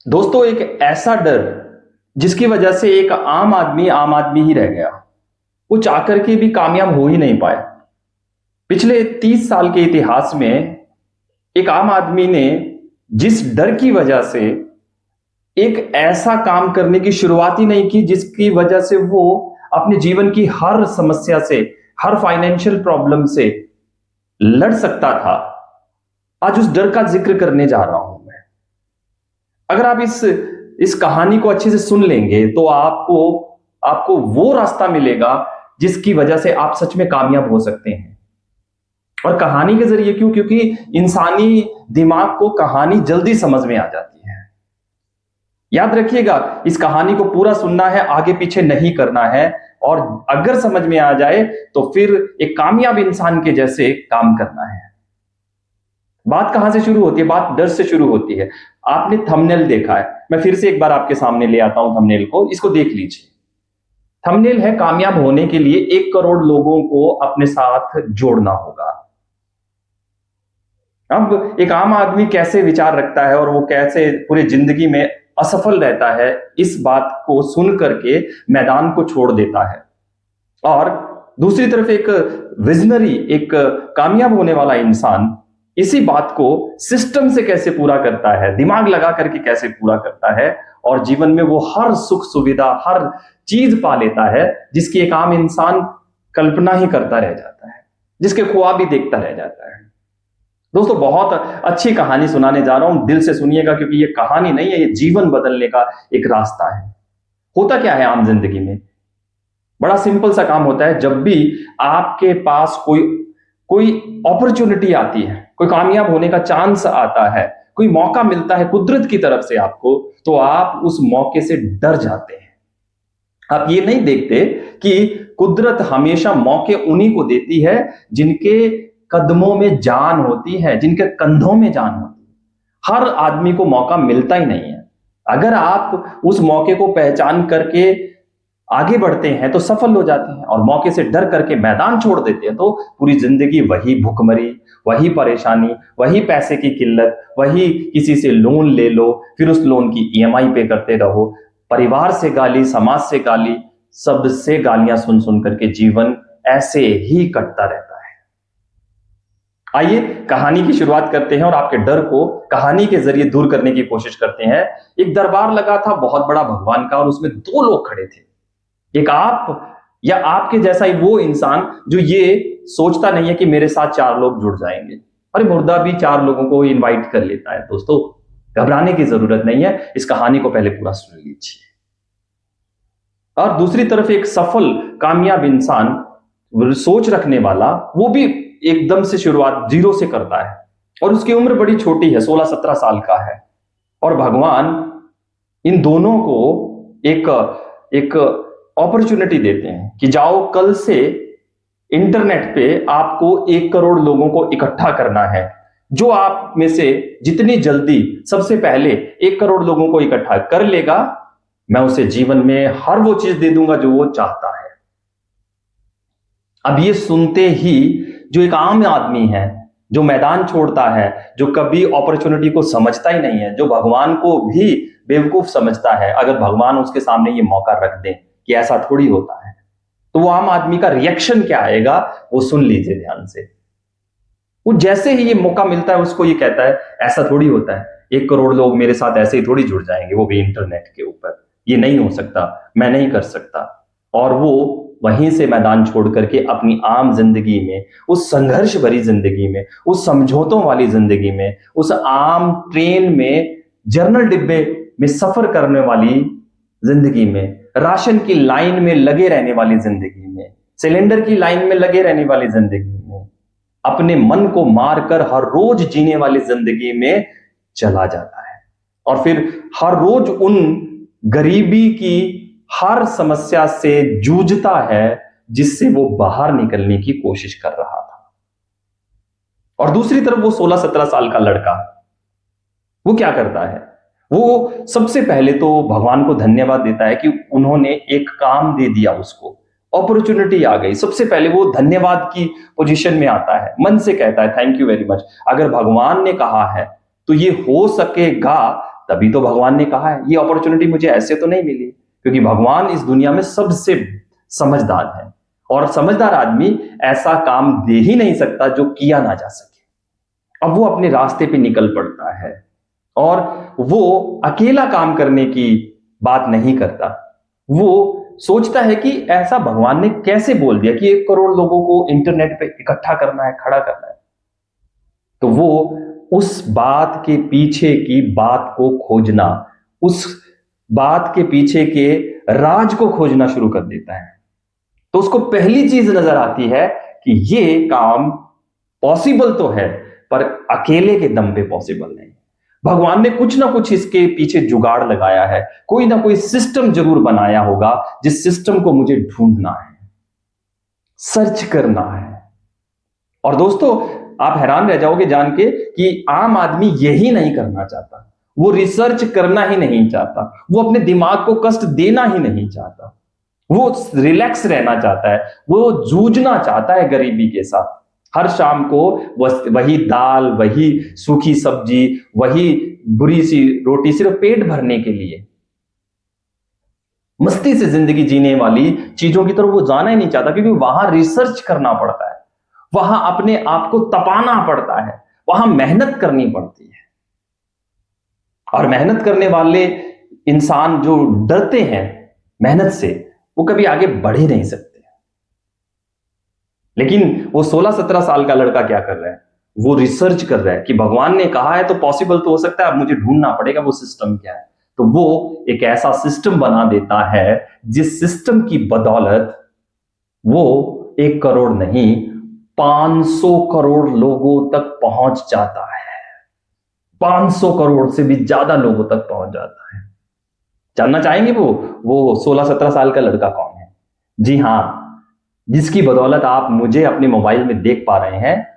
दोस्तों, एक ऐसा डर जिसकी वजह से एक आम आदमी ही रह गया। वो चाहकर के भी कामयाब हो ही नहीं पाया। पिछले 30 साल के इतिहास में एक आम आदमी ने जिस डर की वजह से एक ऐसा काम करने की शुरुआत ही नहीं की जिसकी वजह से वो अपने जीवन की हर समस्या से, हर फाइनेंशियल प्रॉब्लम से लड़ सकता था, आज उस डर का जिक्र करने जा रहा हूं मैं। अगर आप इस कहानी को अच्छे से सुन लेंगे तो आपको आपको वो रास्ता मिलेगा जिसकी वजह से आप सच में कामयाब हो सकते हैं। और कहानी के जरिए क्यों? क्योंकि इंसानी दिमाग को कहानी जल्दी समझ में आ जाती है। याद रखिएगा, इस कहानी को पूरा सुनना है, आगे पीछे नहीं करना है। और अगर समझ में आ जाए तो फिर एक कामयाब इंसान के जैसे काम करना है। बात कहां से शुरू होती है? बात डर से शुरू होती है। आपने थंबनेल देखा है, मैं फिर से एक बार आपके सामने ले आता हूं थंबनेल को, इसको देख लीजिए। थंबनेल है, कामयाब होने के लिए 1 करोड़ लोगों को अपने साथ जोड़ना होगा। अब एक आम आदमी कैसे विचार रखता है और वो कैसे पूरी जिंदगी में असफल रहता है, इस बात को सुन करके मैदान को छोड़ देता है। और दूसरी तरफ एक विजनरी, एक कामयाब होने वाला इंसान इसी बात को सिस्टम से कैसे पूरा करता है, दिमाग लगा करके कैसे पूरा करता है, और जीवन में वो हर सुख सुविधा, हर चीज पा लेता है जिसकी एक आम इंसान कल्पना ही करता रह जाता है, जिसके ख्वाब भी देखता रह जाता है। दोस्तों, बहुत अच्छी कहानी सुनाने जा रहा हूं, दिल से सुनिएगा, क्योंकि ये कहानी नहीं है, ये जीवन बदलने का एक रास्ता है। होता क्या है आम जिंदगी में? बड़ा सिंपल सा काम होता है। जब भी आपके पास कोई कोई अपॉर्चुनिटी आती है, कोई कामयाब होने का चांस आता है, कोई मौका मिलता है कुदरत की तरफ से आपको, तो आप उस मौके से डर जाते हैं। आप ये नहीं देखते कि कुदरत हमेशा मौके उन्हीं को देती है जिनके कदमों में जान होती है, जिनके कंधों में जान होती है। हर आदमी को मौका मिलता ही नहीं है। अगर आप उस मौके को पहचान करके आगे बढ़ते हैं तो सफल हो जाते हैं, और मौके से डर करके मैदान छोड़ देते हैं तो पूरी जिंदगी वही भुखमरी, वही परेशानी, वही पैसे की किल्लत, वही किसी से लोन ले लो, फिर उस लोन की ईएमआई पे करते रहो, परिवार से गाली, समाज से गाली, सबसे गालियां सुन सुन करके जीवन ऐसे ही कटता रहता है। आइए कहानी की शुरुआत करते हैं और आपके डर को कहानी के जरिए दूर करने की कोशिश करते हैं। एक दरबार लगा था बहुत बड़ा भगवान का, और उसमें 2 लोग खड़े थे। एक आप या आपके जैसा ही वो इंसान जो ये सोचता नहीं है कि मेरे साथ 4 लोग जुड़ जाएंगे। अरे मुर्दा भी 4 लोगों को इनवाइट कर लेता है। दोस्तों, घबराने की जरूरत नहीं है, इस कहानी को पहले पूरा सुन लीजिए। और दूसरी तरफ एक सफल कामयाब इंसान, सोच रखने वाला, वो भी एकदम से शुरुआत जीरो से करता है, और उसकी उम्र बड़ी छोटी है, 16-17 साल का है। और भगवान इन दोनों को एक एक अपॉर्चुनिटी देते हैं कि जाओ, कल से इंटरनेट पे आपको 1 करोड़ लोगों को इकट्ठा करना है। जो आप में से जितनी जल्दी सबसे पहले 1 करोड़ लोगों को इकट्ठा कर लेगा, मैं उसे जीवन में हर वो चीज दे दूंगा जो वो चाहता है। अब ये सुनते ही जो एक आम आदमी है, जो मैदान छोड़ता है, जो कभी अपॉर्चुनिटी को समझता ही नहीं है, जो भगवान को भी बेवकूफ समझता है, अगर भगवान उसके सामने ये मौका रख दे कि ऐसा थोड़ी होता है, तो वो आम आदमी का रिएक्शन क्या आएगा, वो सुन लीजिए ध्यान से। वो जैसे ही ये मौका मिलता है उसको ये कहता है, ऐसा थोड़ी होता है, 1 करोड़ लोग मेरे साथ ऐसे ही थोड़ी जुड़ जाएंगे, वो भी इंटरनेट के ऊपर, ये नहीं हो सकता, मैं नहीं कर सकता। और वो वहीं से मैदान छोड़ करके अपनी आम जिंदगी में, उस संघर्ष भरी जिंदगी में, उस समझौतों वाली जिंदगी में, उस आम ट्रेन में, जर्नल डिब्बे में सफर करने वाली जिंदगी में, राशन की लाइन में लगे रहने वाली जिंदगी में, सिलेंडर की लाइन में लगे रहने वाली जिंदगी में, अपने मन को मारकर हर रोज जीने वाली जिंदगी में चला जाता है। और फिर हर रोज उन गरीबी की हर समस्या से जूझता है जिससे वो बाहर निकलने की कोशिश कर रहा था। और दूसरी तरफ वो 16-17 साल का लड़का, वो क्या करता है? वो सबसे पहले तो भगवान को धन्यवाद देता है कि उन्होंने एक काम दे दिया, उसको अपॉर्चुनिटी आ गई। सबसे पहले वो धन्यवाद की पोजीशन में आता है, मन से कहता है थैंक यू वेरी मच। अगर भगवान ने कहा है तो ये हो सकेगा, तभी तो भगवान ने कहा है ये अपॉर्चुनिटी मुझे ऐसे तो नहीं मिली, क्योंकि भगवान इस दुनिया में सबसे समझदार है और समझदार आदमी ऐसा काम दे ही नहीं सकता जो किया ना जा सके। अब वो अपने रास्ते पे निकल पड़ता है और वो अकेला काम करने की बात नहीं करता। वो सोचता है कि ऐसा भगवान ने कैसे बोल दिया कि 1 करोड़ लोगों को इंटरनेट पे इकट्ठा करना है, खड़ा करना है। तो वो उस बात के पीछे की बात को खोजना, उस बात के पीछे के राज को खोजना शुरू कर देता है। तो उसको पहली चीज नजर आती है कि ये काम पॉसिबल तो है पर अकेले के दम पे पॉसिबल नहीं। भगवान ने कुछ ना कुछ इसके पीछे जुगाड़ लगाया है, कोई ना कोई सिस्टम जरूर बनाया होगा जिस सिस्टम को मुझे ढूंढना है, सर्च करना है। और दोस्तों आप हैरान रह जाओगे जान के कि आम आदमी यही नहीं करना चाहता, वो रिसर्च करना ही नहीं चाहता, वो अपने दिमाग को कष्ट देना ही नहीं चाहता, वो रिलैक्स रहना चाहता है, वो जूझना चाहता है गरीबी के साथ। हर शाम को वही दाल, वही सूखी सब्जी, वही बुरी सी रोटी सिर्फ पेट भरने के लिए, मस्ती से जिंदगी जीने वाली चीजों की तरफ वो जाना ही नहीं चाहता, क्योंकि वहां रिसर्च करना पड़ता है, वहां अपने आप को तपाना पड़ता है, वहां मेहनत करनी पड़ती है। और मेहनत करने वाले इंसान जो डरते हैं मेहनत से, वो कभी आगे बढ़ ही नहीं सकते। लेकिन वो 16-17 साल का लड़का क्या कर रहा है, वो रिसर्च कर रहा है कि भगवान ने कहा है तो पॉसिबल तो हो सकता है, अब मुझे ढूंढना पड़ेगा वो सिस्टम क्या है। तो वो एक ऐसा सिस्टम बना देता है जिस सिस्टम की बदौलत वो 1 करोड़ नहीं 500 करोड़ लोगों तक पहुंच जाता है। 500 करोड़ से भी ज्यादा लोगों तक पहुंच जाता है। जानना चाहेंगे वो 16-17 साल का लड़का कौन है? जी हां, जिसकी बदौलत आप मुझे अपने मोबाइल में देख पा रहे हैं,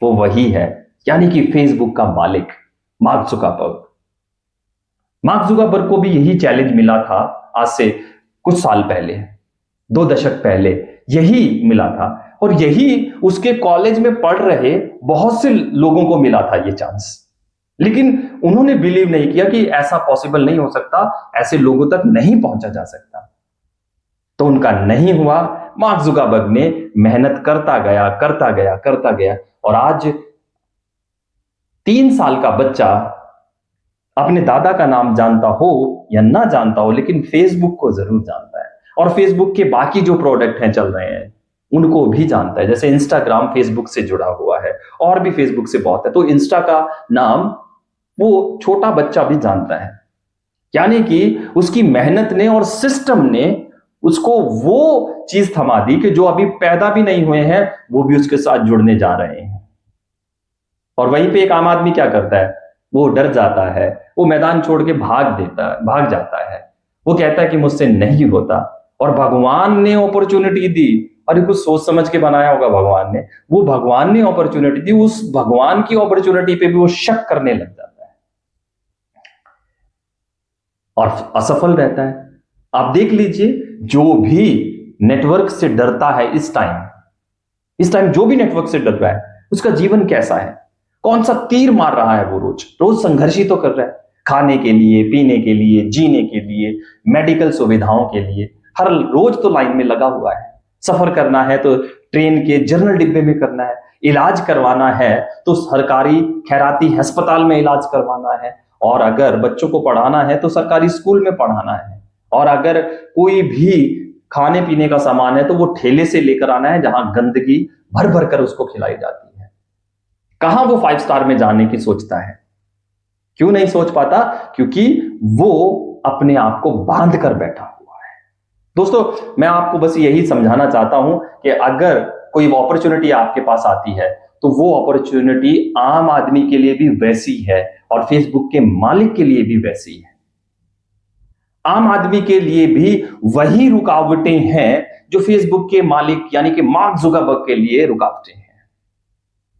वो वही है, यानी कि फेसबुक का मालिक मार्क जुकरबर्ग। मार्क जुकरबर्ग को भी यही चैलेंज मिला था आज से कुछ साल पहले, 2 दशक पहले यही मिला था, और यही उसके कॉलेज में पढ़ रहे बहुत से लोगों को मिला था ये चांस। लेकिन उन्होंने बिलीव नहीं किया कि ऐसा पॉसिबल नहीं हो सकता, ऐसे लोगों तक नहीं पहुंचा जा सकता। तो उनका नहीं हुआ। मार्क जुकरबर्ग ने मेहनत करता गया और आज 3 साल का बच्चा अपने दादा का नाम जानता हो या ना जानता हो, लेकिन फेसबुक को जरूर जानता है, और फेसबुक के बाकी जो प्रोडक्ट हैं चल रहे हैं उनको भी जानता है। जैसे इंस्टाग्राम फेसबुक से जुड़ा हुआ है, और भी फेसबुक से बहुत है, तो इंस्टा का नाम वो छोटा बच्चा भी जानता है। यानी कि उसकी मेहनत ने और सिस्टम ने उसको वो चीज थमा दी कि जो अभी पैदा भी नहीं हुए हैं वो भी उसके साथ जुड़ने जा रहे हैं। और वहीं पे एक आम आदमी क्या करता है, वो डर जाता है, वो मैदान छोड़ के भाग जाता है, वो कहता है कि मुझसे नहीं होता। और भगवान ने अपॉर्चुनिटी दी, और कुछ सोच समझ के बनाया होगा भगवान ने, वो भगवान ने अपॉर्चुनिटी दी, उस भगवान की अपॉर्चुनिटी पे भी वो शक करने लग जाता है और असफल रहता है। आप देख लीजिए, जो भी नेटवर्क से डरता है इस टाइम जो भी नेटवर्क से डर रहा है, उसका जीवन कैसा है, कौन सा तीर मार रहा है? वो रोज संघर्ष ही तो कर रहा है, खाने के लिए, पीने के लिए, जीने के लिए, मेडिकल सुविधाओं के लिए। हर रोज तो लाइन में लगा हुआ है। सफर करना है तो ट्रेन के जनरल डिब्बे में करना है, इलाज करवाना है तो सरकारी खैराती अस्पताल में इलाज करवाना है, और अगर बच्चों को पढ़ाना है तो सरकारी स्कूल में पढ़ाना है, और अगर कोई भी खाने पीने का सामान है तो वो ठेले से लेकर आना है जहां गंदगी भर भर कर उसको खिलाई जाती है। कहां वो 5 स्टार में जाने की सोचता है? क्यों नहीं सोच पाता? क्योंकि वो अपने आप को बांध कर बैठा हुआ है। दोस्तों, मैं आपको बस यही समझाना चाहता हूं कि अगर कोई अपॉर्चुनिटी आपके पास आती है तो वो अपॉर्चुनिटी आम आदमी के लिए भी वैसी है और फेसबुक के मालिक के लिए भी वैसी है। आम आदमी के लिए भी वही रुकावटें हैं जो फेसबुक के मालिक यानी कि मार्क जुकरबर्ग के लिए रुकावटें हैं।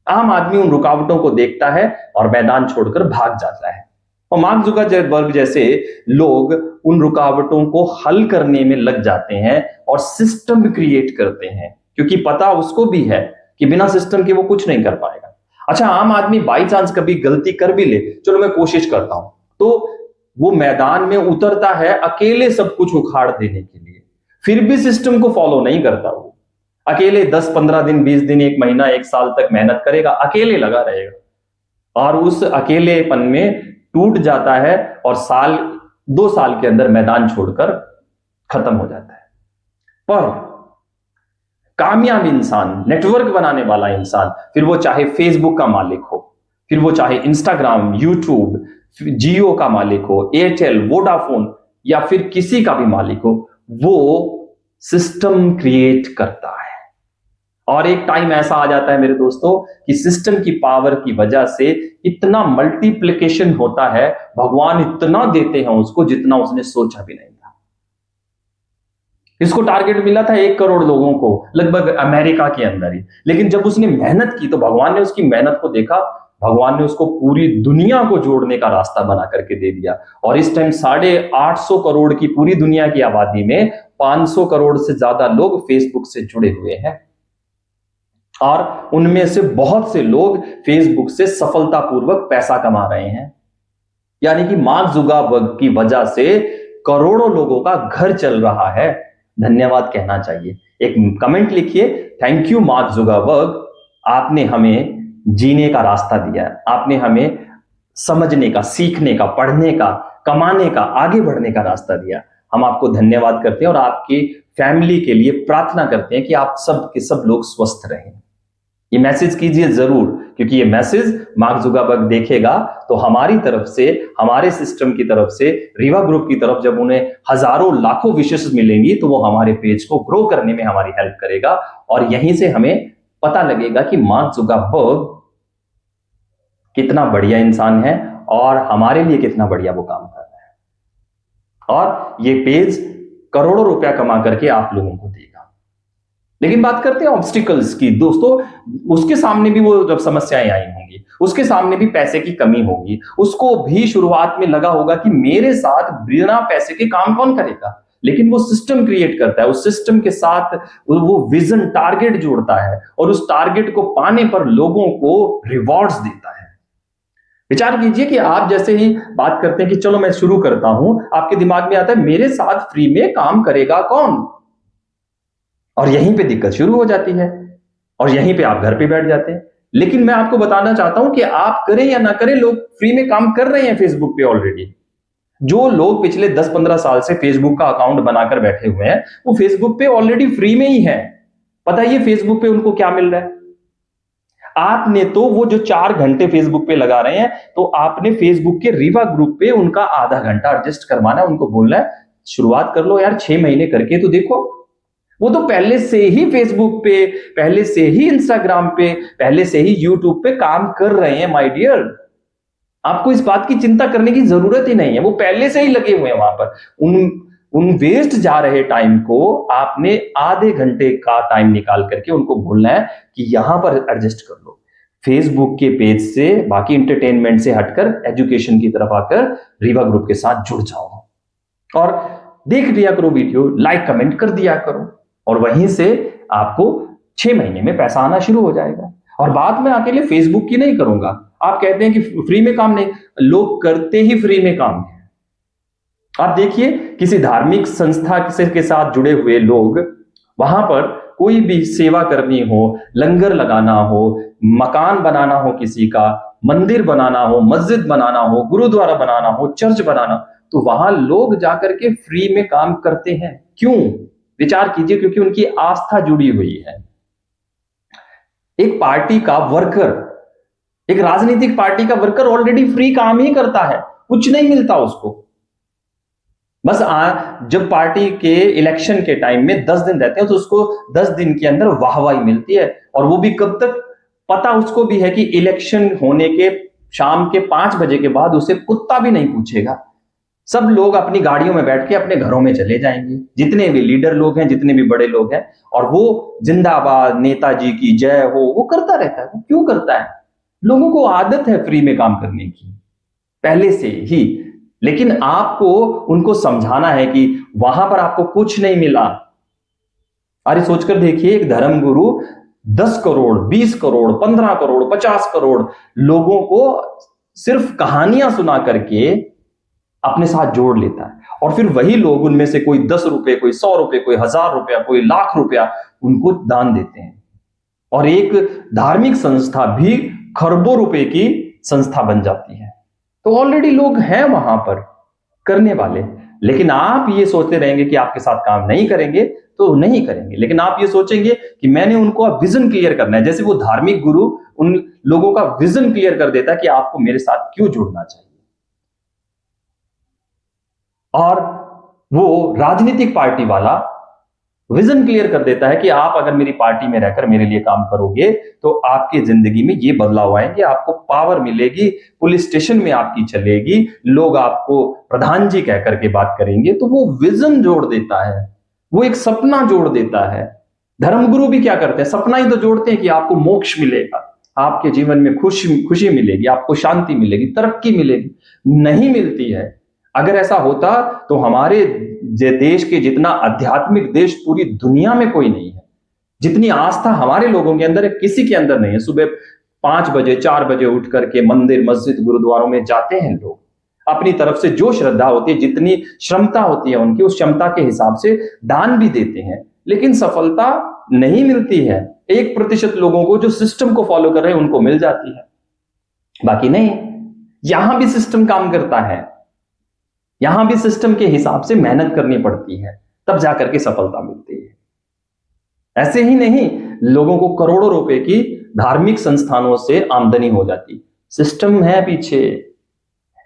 आम आदमी उन रुकावटों को देखता है और मैदान छोड़कर भाग जाता है, और मार्क जुकरबर्ग जैसे लोग उन रुकावटों को हल करने में लग जाते हैं और सिस्टम क्रिएट करते हैं, क्योंकि पता उसको भी है कि बिना सिस्टम के वो कुछ नहीं कर पाएगा। अच्छा, आम आदमी बाई चांस कभी गलती कर भी ले, चलो मैं कोशिश करता हूं, तो वो मैदान में उतरता है अकेले सब कुछ उखाड़ देने के लिए, फिर भी सिस्टम को फॉलो नहीं करता। वो अकेले 10-15 दिन, 20 दिन, 1 महीना, 1 साल तक मेहनत करेगा, अकेले लगा रहेगा और उस अकेलेपन में टूट जाता है और 2 साल के अंदर मैदान छोड़कर खत्म हो जाता है। पर कामयाब इंसान, नेटवर्क बनाने वाला इंसान, फिर वो चाहे फेसबुक का मालिक हो, फिर वो चाहे इंस्टाग्राम, यूट्यूब, जियो का मालिक हो, एयरटेल, वोडाफोन या फिर किसी का भी मालिक हो, वो सिस्टम क्रिएट करता है। और एक टाइम ऐसा आ जाता है मेरे दोस्तों कि सिस्टम की पावर की वजह से इतना मल्टीप्लिकेशन होता है, भगवान इतना देते हैं उसको जितना उसने सोचा भी नहीं था। इसको टारगेट मिला था 1 करोड़ लोगों को, लगभग अमेरिका के अंदर ही, लेकिन जब उसने मेहनत की तो भगवान ने उसकी मेहनत को देखा, भगवान ने उसको पूरी दुनिया को जोड़ने का रास्ता बना करके दे दिया। और इस टाइम 850 करोड़ की पूरी दुनिया की आबादी में 500 करोड़ से ज्यादा लोग फेसबुक से जुड़े हुए हैं और उनमें से बहुत से लोग फेसबुक से सफलतापूर्वक पैसा कमा रहे हैं। यानी कि मार्क जुकरबर्ग की वजह से करोड़ों लोगों का घर चल रहा है। धन्यवाद कहना चाहिए। एक कमेंट लिखिए, थैंक यू मार्क जुकरबर्ग, आपने हमें जीने का रास्ता दिया, आपने हमें समझने का, सीखने का, पढ़ने का, कमाने का, आगे बढ़ने का रास्ता दिया। हम आपको धन्यवाद करते हैं और आपकी फैमिली के लिए प्रार्थना करते हैं कि आप सब के सब लोग स्वस्थ रहें। ये मैसेज कीजिए जरूर, क्योंकि ये मैसेज मार्क जुकरबर्ग देखेगा तो हमारी तरफ से, हमारे सिस्टम की तरफ से, रीवा ग्रुप की तरफ जब उन्हें हजारों लाखों विशेष मिलेंगी तो वो हमारे पेज को ग्रो करने में हमारी हेल्प करेगा और यहीं से हमें पता लगेगा कि मार्क जुकरबर्ग कितना बढ़िया इंसान है और हमारे लिए कितना बढ़िया वो काम कर रहा है। और ये पेज करोड़ों रुपया कमा करके आप लोगों को देगा। लेकिन बात करते हैं ऑब्स्टिकल्स की दोस्तों, उसके सामने भी वो जब समस्याएं आई होंगी, उसके सामने भी पैसे की कमी होगी, उसको भी शुरुआत में लगा होगा कि मेरे साथ बिना पैसे के काम कौन करेगा, लेकिन वो सिस्टम क्रिएट करता है, उस सिस्टम के साथ वो विजन, टारगेट जोड़ता है और उस टारगेट को पाने पर लोगों को रिवॉर्ड्स देता है। विचार कीजिए कि आप जैसे ही बात करते हैं कि चलो मैं शुरू करता हूं, आपके दिमाग में आता है मेरे साथ फ्री में काम करेगा कौन, और यहीं पे दिक्कत शुरू हो जाती है और यहीं पे आप घर पे बैठ जाते हैं। लेकिन मैं आपको बताना चाहता हूं कि आप करें या ना करें, लोग फ्री में काम कर रहे हैं फेसबुक पे ऑलरेडी। जो लोग पिछले 10-15 साल से फेसबुक का अकाउंट बनाकर बैठे हुए हैं, वो फेसबुक पे ऑलरेडी फ्री में ही है। पता है ये फेसबुक पे उनको क्या मिल रहा है? आपने तो वो जो 4 घंटे फेसबुक पे लगा रहे हैं, तो आपने फेसबुक के रीवा ग्रुप पे उनका आधा घंटा एडजस्ट करवाना है, उनको बोलना है शुरुआत कर लो यार, 6 महीने करके तो देखो। वो तो पहले से ही फेसबुक पे, पहले से ही इंस्टाग्राम पे, पहले से ही यूट्यूब पे काम कर रहे हैं माय डियर। आपको इस बात की चिंता करने की जरूरत ही नहीं है, वो पहले से ही लगे हुए हैं वहां पर। उन वेस्ट जा रहे टाइम को आपने आधे घंटे का टाइम निकाल करके उनको बोलना है कि यहां पर एडजस्ट कर लो। फेसबुक के पेज से, बाकी इंटरटेनमेंट से हटकर एजुकेशन की तरफ आकर रीवा ग्रुप के साथ जुड़ जाओ और देख लिया करो वीडियो, लाइक कमेंट कर दिया करो और वहीं से आपको 6 महीने में पैसा आना शुरू हो जाएगा। और बात मैं अकेले फेसबुक की नहीं करूंगा। आप कहते हैं कि फ्री में काम नहीं, लोग करते ही फ्री में काम है। आप देखिए किसी धार्मिक संस्था के साथ जुड़े हुए लोग, वहां पर कोई भी सेवा करनी हो, लंगर लगाना हो, मकान बनाना हो, किसी का मंदिर बनाना हो, मस्जिद बनाना हो, गुरुद्वारा बनाना हो, चर्च बनाना, तो वहां लोग जाकर के फ्री में काम करते हैं। क्यों? विचार कीजिए, क्योंकि उनकी आस्था जुड़ी हुई है। एक पार्टी का वर्कर, एक राजनीतिक पार्टी का वर्कर ऑलरेडी फ्री काम ही करता है, कुछ नहीं मिलता उसको। बस जब पार्टी के इलेक्शन के टाइम में 10 दिन रहते हैं तो उसको 10 दिन के अंदर वाहवाही मिलती है, और वो भी कब तक पता उसको भी है कि इलेक्शन होने के शाम के 5 बजे के बाद उसे कुत्ता भी नहीं पूछेगा। सब लोग अपनी गाड़ियों में बैठ के अपने घरों में चले जाएंगे, जितने भी लीडर लोग हैं, जितने भी बड़े लोग हैं, और वो जिंदाबाद नेताजी की जय हो वो करता रहता है। वो क्यों करता है? लोगों को आदत है फ्री में काम करने की पहले से ही। लेकिन आपको उनको समझाना है कि वहां पर आपको कुछ नहीं मिला। अरे सोचकर देखिए, एक धर्मगुरु 10 करोड़, 20 करोड़, 15 करोड़, 50 करोड़ लोगों को सिर्फ कहानियां सुना करके अपने साथ जोड़ लेता है, और फिर वही लोग उनमें से कोई 10 रुपए, कोई 100 रुपए, कोई 1000 रुपया, कोई लाख रुपया उनको दान देते हैं, और एक धार्मिक संस्था भी खरबों रुपए की संस्था बन जाती है। तो ऑलरेडी लोग हैं वहां पर करने वाले, लेकिन आप ये सोचते रहेंगे कि आपके साथ काम नहीं करेंगे तो नहीं करेंगे, लेकिन आप ये सोचेंगे कि मैंने उनको अब विजन क्लियर करना है, जैसे वो धार्मिक गुरु उन लोगों का विजन क्लियर कर देता है कि आपको मेरे साथ क्यों जुड़ना चाहिए। और वो राजनीतिक पार्टी वाला विजन क्लियर कर देता है कि आप अगर मेरी पार्टी में रहकर मेरे लिए काम करोगे तो आपकी जिंदगी में ये बदलाव आएंगे, आपको पावर मिलेगी, पुलिस स्टेशन में आपकी चलेगी, लोग आपको प्रधान जी कह करके बात करेंगे। तो वो विजन जोड़ देता है, वो एक सपना जोड़ देता है। धर्मगुरु भी क्या करते हैं, सपना ही तो जोड़ते हैं कि आपको मोक्ष मिलेगा, आपके जीवन में खुशी मिलेगी, आपको शांति मिलेगी, तरक्की मिलेगी। नहीं मिलती है। अगर ऐसा होता तो हमारे देश के जितना आध्यात्मिक देश पूरी दुनिया में कोई नहीं है, जितनी आस्था हमारे लोगों के अंदर है किसी के अंदर नहीं है। सुबह 5 बजे 4 बजे उठ करके मंदिर मस्जिद गुरुद्वारों में जाते हैं लोग, अपनी तरफ से जो श्रद्धा होती है, जितनी क्षमता होती है उनकी, उस क्षमता के हिसाब से दान भी देते हैं, लेकिन सफलता नहीं मिलती है। 1% लोगों को जो सिस्टम को फॉलो कर रहे हैं उनको मिल जाती है, बाकी नहीं। यहां भी सिस्टम काम करता है, यहां भी सिस्टम के हिसाब से मेहनत करनी पड़ती है, तब जाकर के सफलता मिलती है। ऐसे ही नहीं, लोगों को करोड़ों रुपए की धार्मिक संस्थानों से आमदनी हो जाती, सिस्टम है पीछे।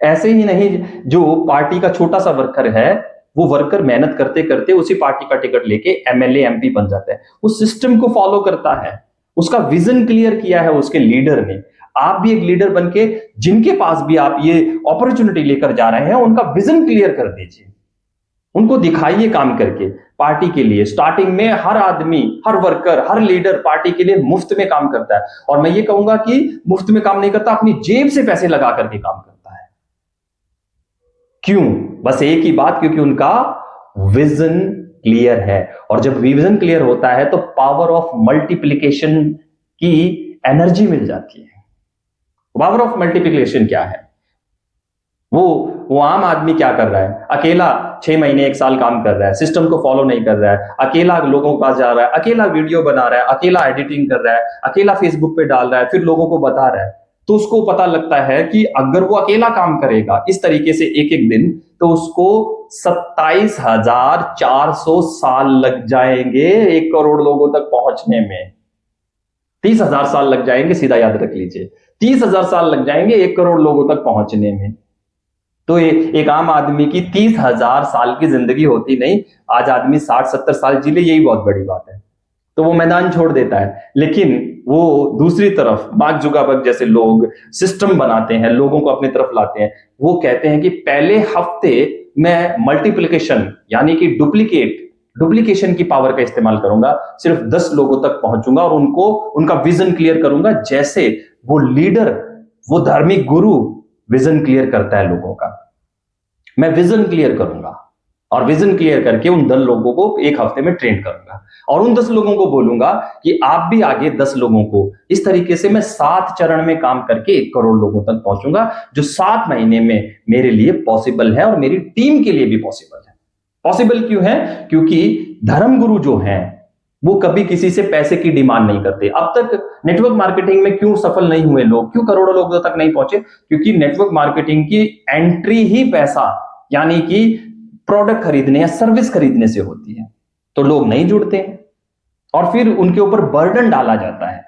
ऐसे ही नहीं, जो पार्टी का छोटा सा वर्कर है, वो वर्कर मेहनत करते करते उसी पार्टी का टिकट लेके एमएलए एमपी बन जाता है, उस सिस्टम को फॉलो करता है, उसका विजन क्लियर किया है उसके लीडर ने। आप भी एक लीडर बनके जिनके पास भी आप ये अपॉर्चुनिटी लेकर जा रहे हैं, उनका विजन क्लियर कर दीजिए, उनको दिखाइए काम करके पार्टी के लिए। स्टार्टिंग में हर आदमी, हर वर्कर, हर लीडर पार्टी के लिए मुफ्त में काम करता है, और मैं ये कहूंगा कि मुफ्त में काम नहीं करता, अपनी जेब से पैसे लगा करके काम करता है। क्यों? बस एक ही बात, क्योंकि उनका विजन क्लियर है। और जब विजन क्लियर होता है तो पावर ऑफ मल्टीप्लिकेशन की एनर्जी मिल जाती है। पावर ऑफ मल्टीप्लिकेशन क्या है? वो आम आदमी क्या कर रहा है, अकेला 6 महीने 1 साल काम कर रहा है, सिस्टम को फॉलो नहीं कर रहा है, अकेला लोगों के पास जा रहा है, अकेला वीडियो बना रहा है, अकेला एडिटिंग कर रहा है, अकेला फेसबुक पे डाल रहा है, फिर लोगों को बता रहा है, तो उसको पता लगता है कि अगर वो अकेला काम करेगा इस तरीके से एक दिन, तो उसको 27,400 साल लग जाएंगे 1 करोड़ लोगों तक पहुंचने में। 30,000 साल लग जाएंगे, सीधा याद रख लीजिए, 30,000 साल लग जाएंगे 1 करोड़ लोगों तक पहुंचने में। तो एक आम आदमी की 30,000 साल की जिंदगी होती नहीं, आज आदमी 60-70 साल जी ले, यही बहुत बड़ी बात है। तो वो मैदान छोड़ देता है, लेकिन वो दूसरी तरफ मार्क जुकरबर्ग जैसे लोग सिस्टम बनाते हैं, लोगों को अपनी तरफ लाते हैं। वो कहते हैं कि पहले हफ्ते मैं मल्टीप्लिकेशन यानी कि डुप्लीकेशन की पावर का इस्तेमाल करूंगा, सिर्फ 10 लोगों तक पहुंचूंगा और उनको उनका विजन क्लियर करूंगा, जैसे वो लीडर, वो धार्मिक गुरु विजन क्लियर करता है लोगों का। मैं विजन क्लियर करूंगा और विजन क्लियर करके उन 10 लोगों को 1 हफ्ते में ट्रेन करूंगा, और उन 10 लोगों को बोलूंगा कि आप भी आगे 10 लोगों को, इस तरीके से मैं 7 चरण में काम करके 1 करोड़ लोगों तक पहुंचूंगा, जो 7 महीने में मेरे लिए पॉसिबल है और मेरी टीम के लिए भी पॉसिबल है। पॉसिबल क्यों है? क्योंकि धर्मगुरु जो हैं वो कभी किसी से पैसे की डिमांड नहीं करते। अब तक नेटवर्क मार्केटिंग में क्यों सफल नहीं हुए लोग, क्यों करोड़ों लोगों तक नहीं पहुंचे? क्योंकि नेटवर्क मार्केटिंग की एंट्री ही पैसा यानी कि प्रोडक्ट खरीदने या सर्विस खरीदने से होती है, तो लोग नहीं जुड़ते हैं। और फिर उनके ऊपर बर्डन डाला जाता है।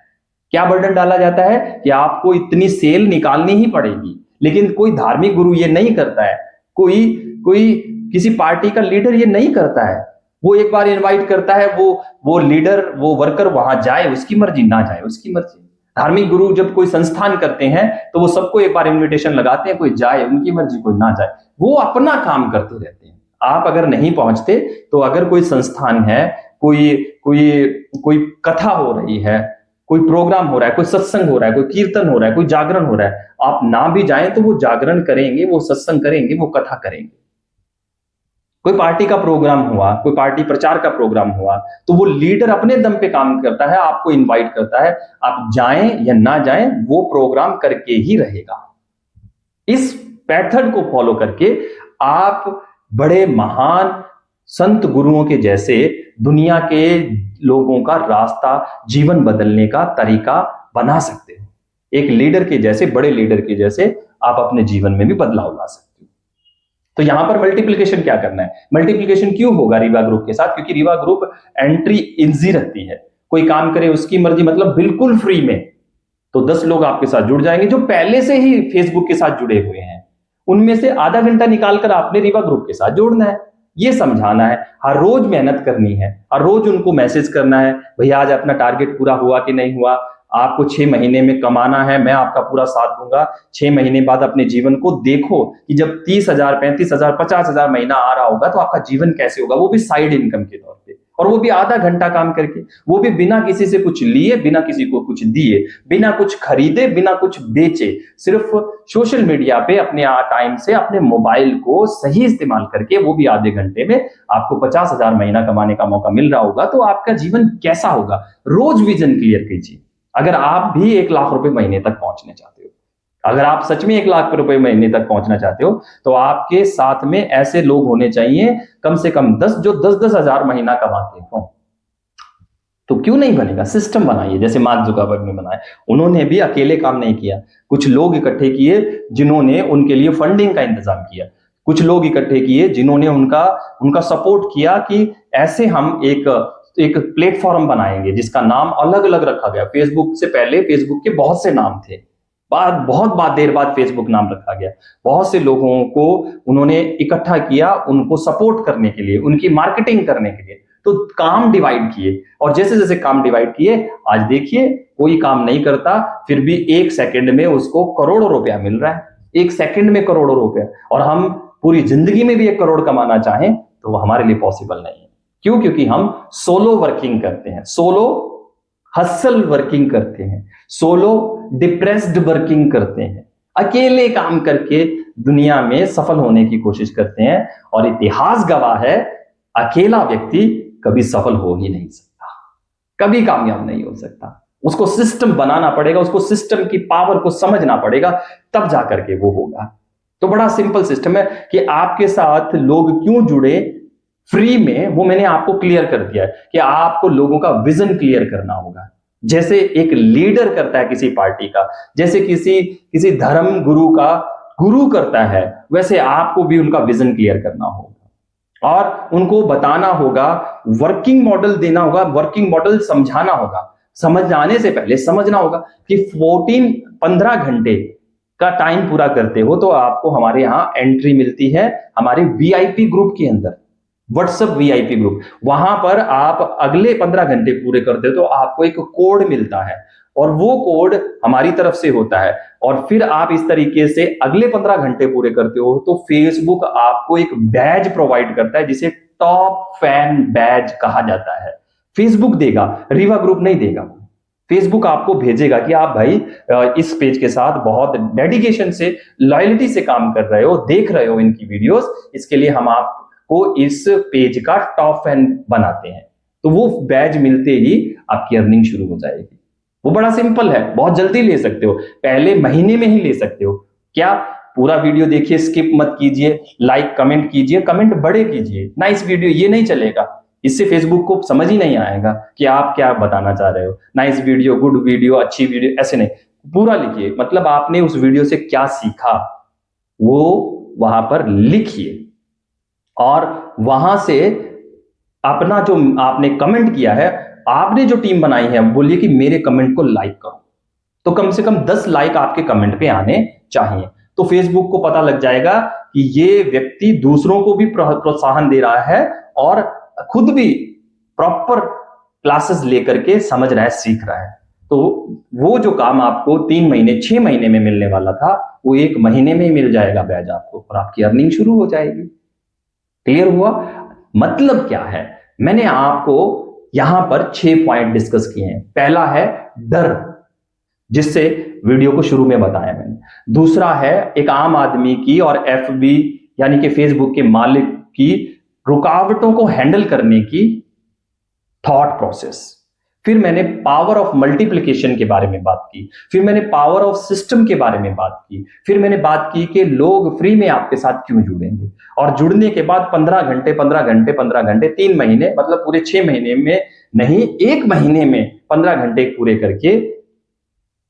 क्या बर्डन डाला जाता है? कि आपको इतनी सेल निकालनी ही पड़ेगी। लेकिन कोई धार्मिक गुरु ये नहीं करता है, कोई किसी पार्टी का लीडर ये नहीं करता है। वो एक बार इनवाइट करता है, वो लीडर, वो वर्कर वहां जाए उसकी मर्जी, ना जाए उसकी मर्जी। धार्मिक गुरु जब कोई संस्थान करते हैं तो वो सबको एक बार इनविटेशन लगाते हैं, कोई जाए उनकी मर्जी, कोई ना जाए, वो अपना काम करते रहते हैं। आप अगर नहीं पहुंचते तो अगर कोई संस्थान है, कोई कथा हो रही है, कोई प्रोग्राम हो रहा है, कोई सत्संग हो रहा है, कोई कीर्तन हो रहा है, कोई जागरण हो रहा है, आप ना भी जाएं तो वो जागरण करेंगे, वो सत्संग करेंगे, वो कथा करेंगे। कोई पार्टी का प्रोग्राम हुआ, कोई पार्टी प्रचार का प्रोग्राम हुआ, तो वो लीडर अपने दम पे काम करता है, आपको इनवाइट करता है, आप जाएं या ना जाएं वो प्रोग्राम करके ही रहेगा। इस पैटर्न को फॉलो करके आप बड़े महान संत गुरुओं के जैसे दुनिया के लोगों का रास्ता, जीवन बदलने का तरीका बना सकते हो। एक लीडर के जैसे, बड़े लीडर के जैसे आप अपने जीवन में भी बदलाव ला सकते हो। तो यहां पर मल्टीप्लिकेशन क्या करना है? मल्टीप्लिकेशन क्यों होगा रीवा ग्रुप के साथ? क्योंकि रीवा ग्रुप एंट्री इजी रखती है। कोई काम करे उसकी मर्जी, मतलब बिल्कुल फ्री में। तो 10 लोग आपके साथ जुड़ जाएंगे जो पहले से ही फेसबुक के साथ जुड़े हुए हैं। उनमें से आधा घंटा निकालकर आपने रीवा ग्रुप के साथ जोड़ना है, ये समझाना है, हर रोज मेहनत करनी है, हर रोज उनको मैसेज करना है, भैया आज अपना टारगेट पूरा हुआ कि नहीं हुआ, आपको 6 महीने में कमाना है, मैं आपका पूरा साथ दूंगा। 6 महीने बाद अपने जीवन को देखो कि जब 30,000, 35,000, 50,000 महीना आ रहा होगा तो आपका जीवन कैसे होगा, वो भी साइड इनकम के तौर पे, और वो भी आधा घंटा काम करके, वो भी बिना किसी से कुछ लिए, बिना किसी को कुछ दिए, बिना कुछ खरीदे, बिना कुछ बेचे, सिर्फ सोशल मीडिया पे अपने टाइम से अपने मोबाइल को सही इस्तेमाल करके, वो भी आधे घंटे में आपको 50,000 महीना कमाने का मौका मिल रहा होगा। तो आपका जीवन कैसा होगा? रोज विजन क्लियर कीजिए। अगर आप भी 1 लाख रुपए महीने तक पहुंचना चाहते हो, अगर आप सच में 1 लाख रुपए महीने तक पहुंचना चाहते हो, तो आपके साथ में ऐसे लोग होने चाहिए, कम से कम 10, जो 10-10 हजार महीना कमाते हो। तो क्यों नहीं बनेगा? सिस्टम बनाइए, जैसे मार्क जुकरबर्ग ने बनाया। उन्होंने भी अकेले काम नहीं किया, कुछ लोग इकट्ठे किए जिन्होंने उनके लिए फंडिंग का इंतजाम किया, कुछ लोग इकट्ठे किए जिन्होंने उनका सपोर्ट किया कि ऐसे हम एक प्लेटफॉर्म बनाएंगे जिसका नाम अलग अलग रखा गया। फेसबुक से पहले फेसबुक के बहुत से नाम थे, बहुत देर बाद फेसबुक नाम रखा गया। बहुत से लोगों को उन्होंने इकट्ठा किया, उनको सपोर्ट करने के लिए, उनकी मार्केटिंग करने के लिए। तो काम डिवाइड किए, और जैसे जैसे काम डिवाइड किए, आज देखिए कोई काम नहीं करता, फिर भी 1 सेकंड में उसको करोड़ों रुपया मिल रहा है। 1 सेकंड में करोड़ों रुपया, और हम पूरी जिंदगी में भी 1 करोड़ कमाना चाहें तो वो हमारे लिए पॉसिबल नहीं है। क्यों? क्योंकि हम सोलो वर्किंग करते हैं, सोलो हसल वर्किंग करते हैं, सोलो डिप्रेस्ड वर्किंग करते हैं, अकेले काम करके दुनिया में सफल होने की कोशिश करते हैं। और इतिहास गवाह है, अकेला व्यक्ति कभी सफल हो ही नहीं सकता, कभी कामयाब नहीं हो सकता। उसको सिस्टम बनाना पड़ेगा, उसको सिस्टम की पावर को समझना पड़ेगा, तब जाकर के वो होगा। तो बड़ा सिंपल सिस्टम है कि आपके साथ लोग क्यों जुड़े फ्री में, वो मैंने आपको क्लियर कर दिया है कि आपको लोगों का विजन क्लियर करना होगा। जैसे एक लीडर करता है किसी पार्टी का, जैसे किसी धर्म गुरु का गुरु करता है, वैसे आपको भी उनका विजन क्लियर करना होगा और उनको बताना होगा, वर्किंग मॉडल देना होगा, वर्किंग मॉडल समझाना होगा। समझाने से पहले समझना होगा कि 15 घंटे का टाइम पूरा करते हो तो आपको हमारे यहां एंट्री मिलती है हमारे वीआईपी ग्रुप के अंदर, व्हाट्सएप वीआईपी ग्रुप। वहां पर आप अगले 15 घंटे पूरे करते हो तो आपको एक कोड मिलता है, और वो कोड हमारी तरफ से होता है। और फिर आप इस तरीके से अगले 15 घंटे पूरे करते हो तो फेसबुक आपको एक बैज प्रोवाइड करता है जिसे टॉप फैन बैज कहा जाता है। फेसबुक देगा, रीवा ग्रुप नहीं देगा। फेसबुक आपको भेजेगा कि आप भाई इस पेज के साथ बहुत डेडिकेशन से, लॉयल्टी से काम कर रहे हो, देख रहे हो इनकी वीडियोस, इसके लिए हम आपको इस पेज का टॉप फैन बनाते हैं। तो वो बैज मिलते ही आपकी अर्निंग शुरू हो जाएगी। वो बड़ा सिंपल है, बहुत जल्दी ले सकते हो, पहले महीने में ही ले सकते हो। क्या? पूरा वीडियो देखिए, स्किप मत कीजिए, लाइक कमेंट कीजिए, कमेंट बड़े कीजिए, नाइस वीडियो, ये नहीं चलेगा। इससे फेसबुक को समझ ही नहीं आएगा कि आप क्या बताना चाह रहे हो। नाइस वीडियो, गुड वीडियो, अच्छी वीडियो, ऐसे नहीं, पूरा लिखिए, मतलब आपने उस वीडियो से क्या सीखा वो वहां पर लिखिए, और वहां से अपना जो आपने कमेंट किया है, आपने जो टीम बनाई है, बोलिए कि मेरे कमेंट को लाइक करो। तो कम से कम 10 लाइक आपके कमेंट पे आने चाहिए। तो फेसबुक को पता लग जाएगा कि ये व्यक्ति दूसरों को भी प्रोत्साहन दे रहा है और खुद भी प्रॉपर क्लासेस लेकर के समझ रहा है, सीख रहा है। तो वो जो काम आपको 3 महीने 6 महीने में मिलने वाला था, वो 1 महीने में ही मिल जाएगा बैज आपको, और आपकी अर्निंग शुरू हो जाएगी। क्लियर हुआ? मतलब क्या है? मैंने आपको यहां पर 6 पॉइंट डिस्कस किए हैं। पहला है डर, जिससे वीडियो को शुरू में बताया मैंने। दूसरा है एक आम आदमी की और एफबी यानी कि फेसबुक के मालिक की रुकावटों को हैंडल करने की थॉट प्रोसेस। फिर मैंने पावर ऑफ मल्टीप्लिकेशन के बारे में बात की, फिर मैंने पावर ऑफ सिस्टम के बारे में बात की, फिर मैंने बात की कि लोग फ्री में आपके साथ क्यों जुड़ेंगे, और जुड़ने के बाद 15 घंटे 15 घंटे 15 घंटे 3 महीने, मतलब पूरे 6 महीने में नहीं, 1 महीने में 15 घंटे पूरे करके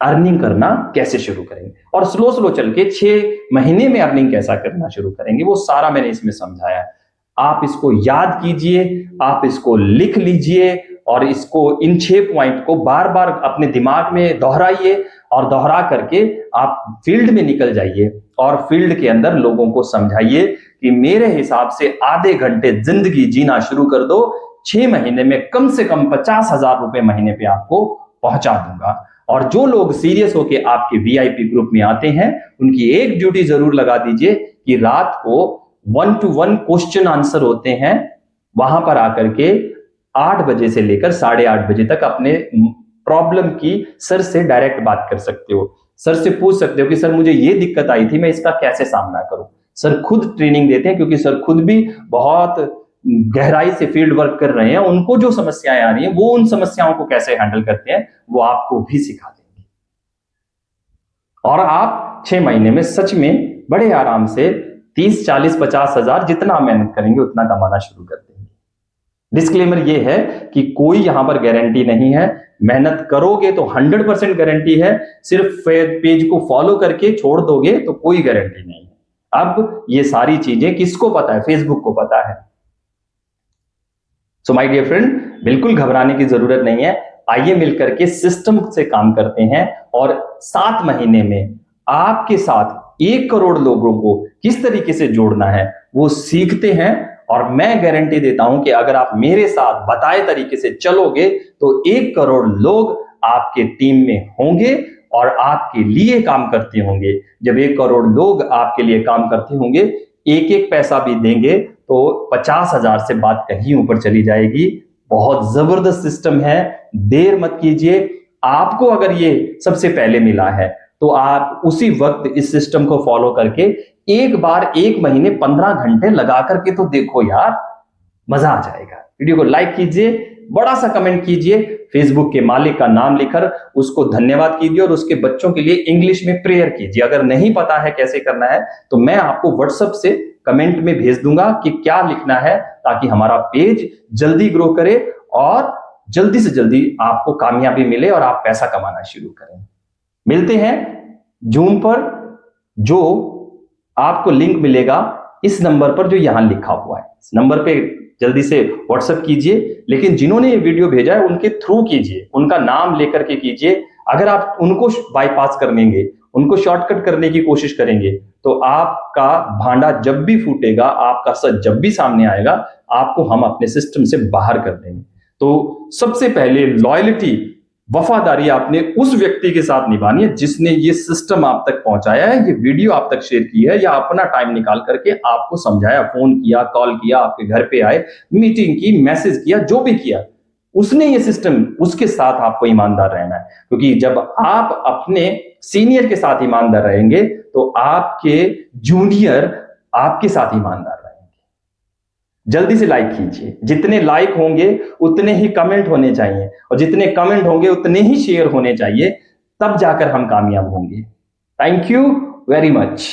अर्निंग करना कैसे शुरू करेंगे, और स्लो स्लो चल के 6 महीने में अर्निंग कैसा करना शुरू करेंगे, वो सारा मैंने इसमें समझाया है। आप इसको याद कीजिए, आप इसको लिख लीजिए, और इसको इन 6 पॉइंट को बार बार अपने दिमाग में दोहराइए, और दोहरा करके आप फील्ड में निकल जाइए और फील्ड के अंदर लोगों को समझाइए कि मेरे हिसाब से आधे घंटे जिंदगी जीना शुरू कर दो, 6 महीने में कम से कम 50,000 रुपए महीने पे आपको पहुंचा दूंगा। और जो लोग सीरियस होके आपके वीआईपी ग्रुप में आते हैं, उनकी एक ड्यूटी जरूर लगा दीजिए कि रात को 1-to-1 क्वेश्चन आंसर होते हैं, वहां पर आकर के 8 बजे से लेकर 8:30 बजे तक अपने प्रॉब्लम की सर से डायरेक्ट बात कर सकते हो। सर से पूछ सकते हो कि सर मुझे ये दिक्कत आई थी, मैं इसका कैसे सामना करूं। सर खुद ट्रेनिंग देते हैं, क्योंकि सर खुद भी बहुत गहराई से फील्ड वर्क कर रहे हैं। उनको जो समस्याएं आ रही हैं, वो उन समस्याओं को कैसे हैंडल करते हैं, वो आपको भी सिखा देंगे। और आप 6 महीने में सच में बड़े आराम से 30, 40, 50 हजार, जितना मेहनत करेंगे उतना कमाना शुरू कर देंगे। डिस्क्लेमर ये है कि कोई यहां पर गारंटी नहीं है। मेहनत करोगे तो 100% गारंटी है, सिर्फ पेज को फॉलो करके छोड़ दोगे तो कोई गारंटी नहीं है। अब ये सारी चीजें किसको पता है? फेसबुक को पता है। सो माय डियर फ्रेंड, बिल्कुल घबराने की जरूरत नहीं है। आइए मिलकर के सिस्टम से काम करते हैं, और 7 महीने में आपके साथ 1 करोड़ लोगों को किस तरीके से जोड़ना है वो सीखते हैं। और मैं गारंटी देता हूं कि अगर आप मेरे साथ बताए तरीके से चलोगे तो 1 करोड़ लोग आपके टीम में होंगे और आपके लिए काम करते होंगे। जब 1 करोड़ लोग आपके लिए काम करते होंगे, एक एक पैसा भी देंगे, तो 50,000 से बात कहीं ऊपर चली जाएगी। बहुत जबरदस्त सिस्टम है, देर मत कीजिए। आपको अगर ये सबसे पहले मिला है तो आप उसी वक्त इस सिस्टम को फॉलो करके एक बार 1 महीने 15 घंटे लगा करके तो देखो यार, मजा आ जाएगा। वीडियो को लाइक कीजिए, बड़ा सा कमेंट कीजिए, फेसबुक के मालिक का नाम लिखकर उसको धन्यवाद कीजिए, और उसके बच्चों के लिए इंग्लिश में प्रेयर कीजिए। अगर नहीं पता है कैसे करना है तो मैं आपको व्हाट्सएप से कमेंट में भेज दूंगा कि क्या लिखना है, ताकि हमारा पेज जल्दी ग्रो करे और जल्दी से जल्दी आपको कामयाबी मिले और आप पैसा कमाना शुरू करें। मिलते हैं जूम पर, जो आपको लिंक मिलेगा इस नंबर पर जो यहां लिखा हुआ है। इस नंबर पे जल्दी से व्हाट्सएप कीजिए, लेकिन जिन्होंने ये वीडियो भेजा है उनके थ्रू कीजिए, उनका नाम लेकर के कीजिए। अगर आप उनको बाईपास कर लेंगे, उनको शॉर्टकट करने की कोशिश करेंगे, तो आपका भांडा जब भी फूटेगा, आपका सच जब भी सामने आएगा, आपको हम अपने सिस्टम से बाहर कर देंगे। तो सबसे पहले लॉयल्टी, वफादारी आपने उस व्यक्ति के साथ निभानी है जिसने ये सिस्टम आप तक पहुंचाया है, ये वीडियो आप तक शेयर की है, या अपना टाइम निकाल करके आपको समझाया, फोन किया, कॉल किया, आपके घर पे आए, मीटिंग की, मैसेज किया, जो भी किया, उसने ये सिस्टम, उसके साथ आपको ईमानदार रहना है। क्योंकि जब आप अपने सीनियर के साथ ईमानदार रहेंगे तो आपके जूनियर आपके साथ ईमानदार रहेंगे। जल्दी से लाइक कीजिए, जितने लाइक होंगे उतने ही कमेंट होने चाहिए, और जितने कमेंट होंगे उतने ही शेयर होने चाहिए, तब जाकर हम कामयाब होंगे। Thank you very much.